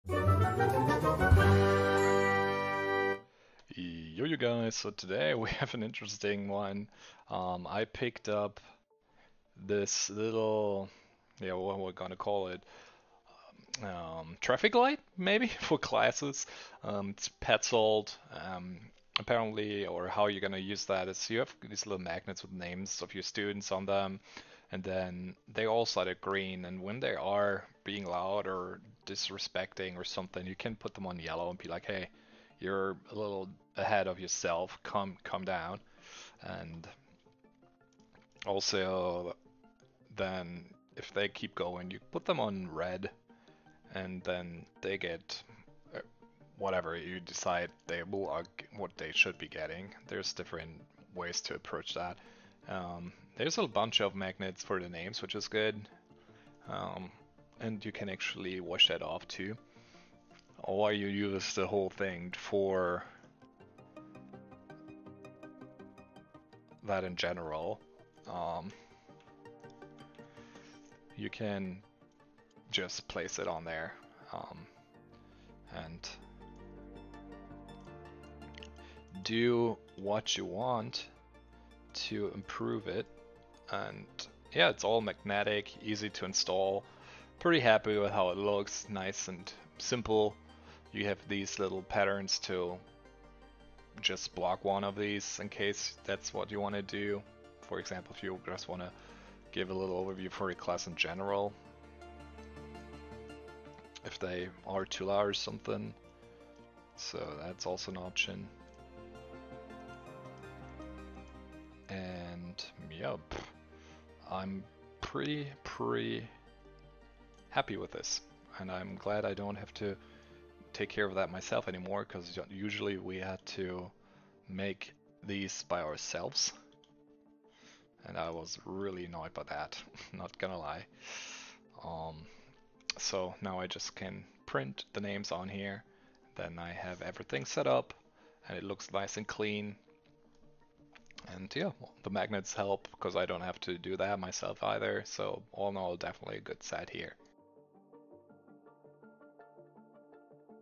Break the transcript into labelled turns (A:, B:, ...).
A: Yo, you guys, so today we have an interesting one. I picked up this little, yeah, what we're gonna call it, traffic light, maybe, for classes. It's Petzold. Apparently, or how you're gonna use that is you have these little magnets with names of your students on them, and then they all started green, and when they are being loud or disrespecting or something, you can put them on yellow and be like, hey, you're a little ahead of yourself, come down. And also then if they keep going, you put them on red, and then they get uh, whatever you decide they will what they should be getting. There's different ways to approach that. There's a bunch of magnets for the names, which is good. Um, and you can actually wash that off too. Or you use the whole thing for that in general. Um, you can just place it on there, um, and do what you want to improve it. And yeah, it's all magnetic, easy to install. Pretty happy with how it looks, nice and simple. You have these little patterns to just block one of these in case that's what you want to do. For example, if you just want to give a little overview for your class in general, if they are too loud or something. So that's also an option. And yeah, I'm pretty happy with this. And I'm glad I don't have to take care of that myself anymore, because usually we had to make these by ourselves. And I was really annoyed by that, not gonna lie. Um, so now I just can print the names on here, then I have everything set up, and it looks nice and clean. And yeah, well, the magnets help because I don't have to do that myself either, so all in all, definitely a good set here.